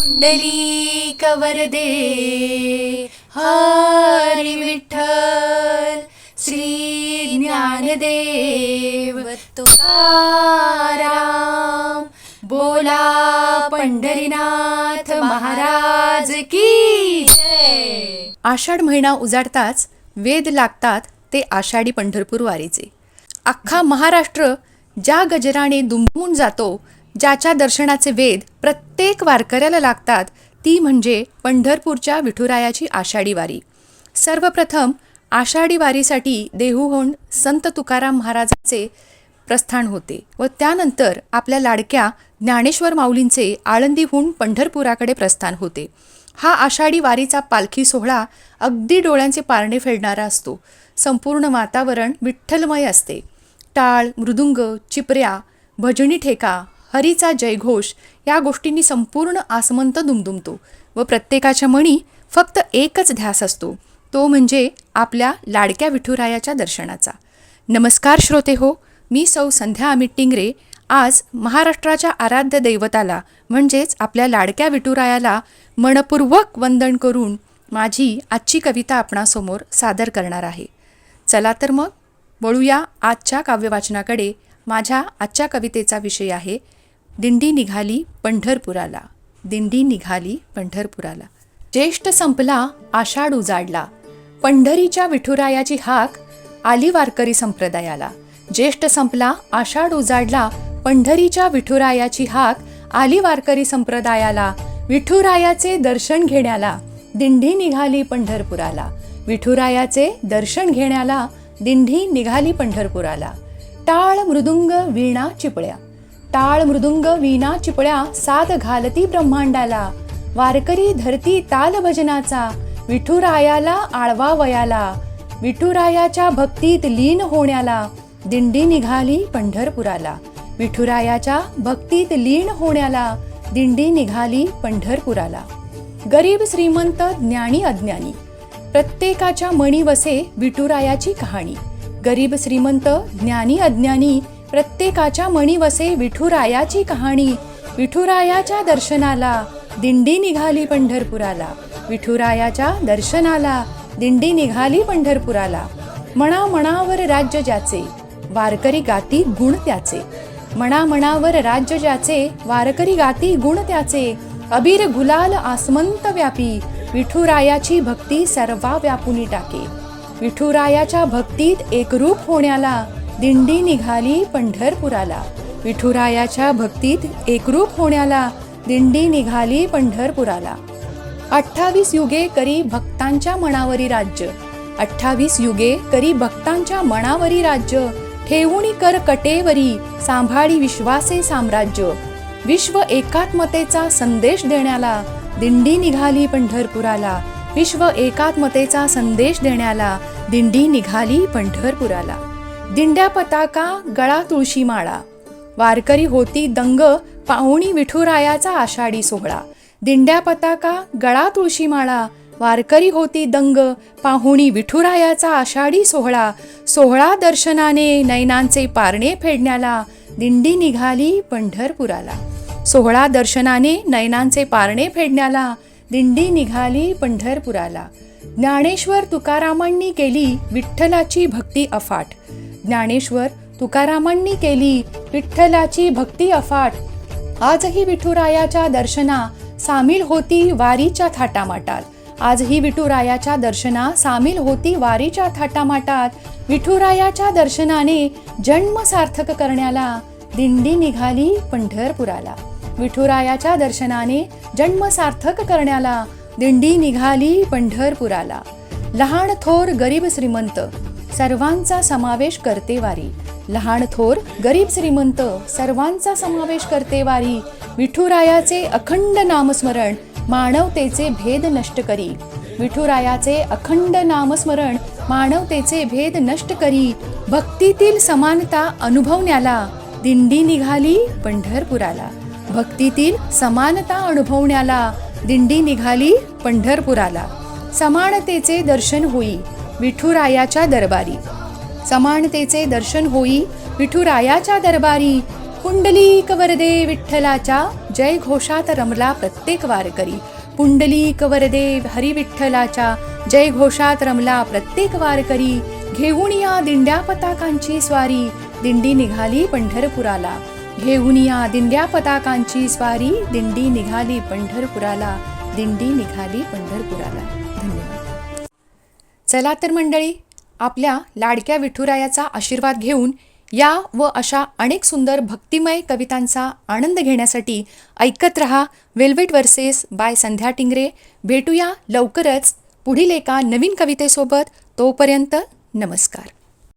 पुंडलिक वरदे हरी विठ्ठल श्री ज्ञानदेव तुकाराम बोला पंढरीनाथ महाराज की जय. आषाढ महिना उजाडताच वेद लागतात ते आषाढी पंढरपूर वारीचे. अख्खा महाराष्ट्र ज्या गजराने दुमदुमून जातो, ज्याच्या दर्शनाचे वेद प्रत्येक वारकऱ्याला लागतात, ती म्हणजे पंढरपूरच्या विठुरायाची आषाढी वारी. सर्वप्रथम आषाढी वारीसाठी देहूहून संत तुकाराम महाराजांचे प्रस्थान होते व त्यानंतर आपल्या लाडक्या ज्ञानेश्वर माऊलींचे आळंदीहून पंढरपुराकडे प्रस्थान होते. हा आषाढी वारीचा पालखी सोहळा अगदी डोळ्यांचे पारणे फेडणारा असतो. संपूर्ण वातावरण विठ्ठलमय असते. टाळ, मृदुंग, चिपऱ्या, भजनी ठेका, हरीचा जयघोष या गोष्टींनी संपूर्ण आसमंत दुमदुमतो व प्रत्येकाच्या मनी फक्त एकच ध्यास असतो, तो म्हणजे आपल्या लाडक्या विठुरायाच्या दर्शनाचा. नमस्कार श्रोते हो, मी सौ संध्या अमित टिंगरे. आज महाराष्ट्राच्या आराध्य दैवताला म्हणजेच आपल्या लाडक्या विठुरायाला मनपूर्वक वंदन करून माझी आजची कविता आपणासमोर सादर करणार आहे. चला तर मग वळूया आजच्या काव्यवाचनाकडे. माझ्या आजच्या कवितेचा विषय आहे दिंडी निघाली पंढरपुराला. दिंडी निघाली पंढरपुराला. ज्येष्ठ संपला आषाढ उजाडला, पंढरीच्या विठुरायाची हाक आली वारकरी संप्रदायाला. ज्येष्ठ संपला आषाढ उजाडला, पंढरीच्या विठुरायाची हाक आली वारकरी संप्रदायाला. विठुरायाचे दर्शन घेण्याला दिंडी निघाली पंढरपुराला. विठुरायाचे दर्शन घेण्याला दिंडी निघाली पंढरपुराला. टाळ मृदुंग वीणा चिपळ्या, टाळ मृदुंग वीणा चिपळ्या साद घालती ब्रह्मांडाला. वारकरी धरती ताल भजनाचा विठुरायाला आळवा वयाला. विठुरायाच्या भक्तीत लीन होण्याला दिंडी निघाली पंढरपुराला. विठुरायाच्या भक्तीत लीन होण्याला दिंडी निघाली पंढरपुराला. गरीब श्रीमंत ज्ञानी अज्ञानी प्रत्येकाच्या मनी वसे विठुरायाची कहाणी. गरीब श्रीमंत ज्ञानी अज्ञानी प्रत्येकाच्या मनी वसे विठुरायाची कहाणी. विठुरायाच्या दर्शनाला दिंडी निघाली पंढरपुराला. विठुरायाच्या दर्शनाला दिंडी निघाली पंढरपुराला. मना मनावर राज्य ज्याचे वारकरी गाती गुण त्याचे. मना मनावर राज्य ज्याचे वारकरी गाती गुण त्याचे. अबीर गुलाल आसमंत व्यापी विठुरायाची भक्ती सर्वा व्यापुनी टाके. विठुरायाच्या भक्तीत एकरूप होण्याला दिंडी निघाली पंढरपुराला. विठुरायाच्या भक्तीत एकरूप होण्याला दिंडी निघाली पंढरपुराला. 28 युगे करी भक्तांच्या मनावरी राज्य. 28 युगे करी भक्तांच्या मनावरी राज्य. ठेवूनी कर कटेवरी सांभाळी विश्वासे साम्राज्य. विश्व एकात्मतेचा संदेश देण्याला दिंडी निघाली पंढरपुराला. विश्व एकात्मतेचा संदेश देण्याला दिंडी निघाली पंढरपुराला. दिंड्या पताका गळा तुळशी माळा वारकरी होती दंग पाहुणी विठुरायाचा आषाढी सोहळा. दिंड्या पताका गळा तुळशी माळा वारकरी होती दंग पाहुणी विठुरायाचा आषाढी सोहळा. सोहळा दर्शनाने नयनांचे पारणे फेडण्याला दिंडी निघाली पंढरपुराला. सोहळा दर्शनाने नयनांचे पारणे फेडण्याला दिंडी निघाली पंढरपुराला. ज्ञानेश्वर तुकारामांनी केली विठ्ठलाची भक्ती अफाट. ज्ञानेश्वर तुकारामांनी केली विठ्ठलाची भक्ती अफाट. आजही विठुरायाच्या दर्शना सामील होती वारीच्या थाटामाटात. आजही विठुरायाच्या दर्शना सामील होती वारीच्या थाटामाटात. विठुरायाच्या दर्शनाने जन्म सार्थक करण्याला दिंडी निघाली पंढरपुराला. विठुरायाच्या दर्शनाने जन्म सार्थक करण्याला दिंडी निघाली पंढरपुराला. लहान थोर गरीब श्रीमंत सर्वांचा समावेश करते वारी. लहान थोर गरीब श्रीमंत सर्वांचा समावेश करते वारी. विठुरायाचे अखंड नामस्मरण मानवतेचे भेद नष्ट करी. विठुरायाचे अखंड नामस्मरण मानवतेचे भेद नष्ट करी. भक्तीतील समानता अनुभवण्याला दिंडी निघाली पंढरपुराला. भक्तीतील समानता अनुभवण्याला दिंडी निघाली पंढरपुराला. समानतेचे दर्शन होई विठुरायाच्या दरबारी. समानतेचे दर्शन होई विठुरायाच्या दरबारी. पुंडलिक वरदे विठ्ठलाच्या जय घोषात रमला प्रत्येक वारकरी. पुंडलिक वरदे हरी विठ्ठलाच्या जय घोषात रमला प्रत्येक वारकरी. घेऊन या दिंड्या पताकांची स्वारी, दिंडी निघाली पंढरपुराला. घेऊन या दिंड्या पताकांची स्वारी, दिंडी निघाली पंढरपुराला. दिंडी निघाली पंढरपुराला. धन्यवाद. चला तर मंडळी, आपल्या लाडक्या विठुरायाचा आशीर्वाद घेऊन या व अशा अनेक सुंदर भक्तिमय कवितांचा आनंद घेण्यासाठी ऐकत रहा वेल्वेट वर्सेस बाय संध्या टिंगरे. भेटूया लवकरच पुढील एका नवीन कवितेसोबत. तोपर्यंत नमस्कार.